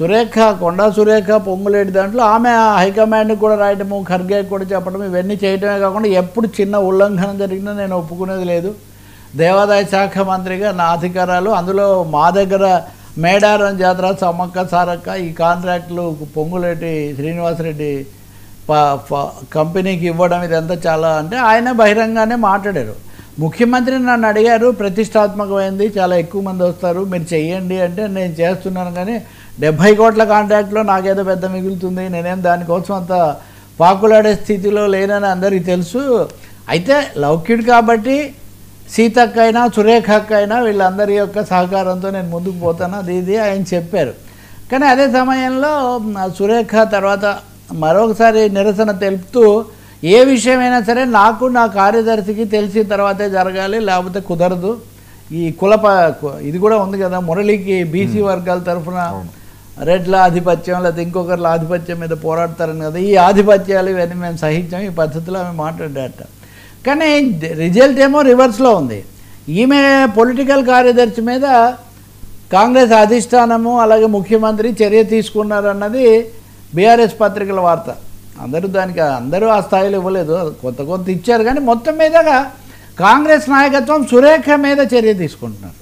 సురేఖ కొండా సురేఖ పొంగులేటి దాంట్లో ఆమె హైకమాండ్కి కూడా రాయటము, ఖర్గేకి కూడా చెప్పడం, ఇవన్నీ చేయటమే కాకుండా ఎప్పుడు చిన్న ఉల్లంఘన జరిగినా నేను ఒప్పుకునేది లేదు. దేవాదాయ శాఖ మంత్రిగా నా అధికారాలు, అందులో మా దగ్గర మేడారం జాతర, సమ్మక్క సారక్క, ఈ కాంట్రాక్టులు పొంగులేటి శ్రీనివాసరెడ్డి కంపెనీకి ఇవ్వడం ఇదంతా చాలా అంటే ఆయన బహిరంగానే మాట్లాడారు. ముఖ్యమంత్రి నన్ను అడిగారు, ప్రతిష్టాత్మకమైంది, చాలా ఎక్కువ మంది వస్తారు, మీరు చెయ్యండి అంటే నేను చేస్తున్నాను. కానీ 70 కోట్ల కాంట్రాక్ట్లో నాకేదో పెద్ద మిగులుతుంది, నేనేం దానికోసం అంత పాకులాడే స్థితిలో లేనని అందరికీ తెలుసు. అయితే లౌక్యుడు కాబట్టి సీతక్క అయినా సురేఖ అక్క అయినా వీళ్ళందరి యొక్క సహకారంతో నేను ముందుకు పోతాను, అది ఇది ఆయన చెప్పారు. కానీ అదే సమయంలో సురేఖ తర్వాత మరొకసారి నిరసన తెలుపుతూ ఏ విషయమైనా సరే నాకు నా కార్యదర్శికి తెలిసిన తర్వాతే జరగాలి, లేకపోతే కుదరదు. ఈ ఇది కూడా ఉంది కదా, మురళికి బీసీ వర్గాల తరఫున రెడ్ల ఆధిపత్యం లేకపోతే ఇంకొకరిల ఆధిపత్యం మీద పోరాడతారని కదా, ఈ ఆధిపత్యాలు ఇవన్నీ మేము సహించాం, ఈ పద్ధతిలో ఆమె మాట్లాడారట. కానీ రిజల్ట్ ఏమో రివర్స్లో ఉంది. ఈమె పొలిటికల్ కార్యదర్శి మీద కాంగ్రెస్ అధిష్టానము అలాగే ముఖ్యమంత్రి చర్య తీసుకున్నారన్నది బీఆర్ఎస్ పత్రికల వార్త. అందరూ ఆ స్థాయిలో ఇవ్వలేదు, కొంత ఇచ్చారు. కానీ మొత్తం మీదగా కాంగ్రెస్ నాయకత్వం సురేఖ మీద చర్య తీసుకుంటున్నారు.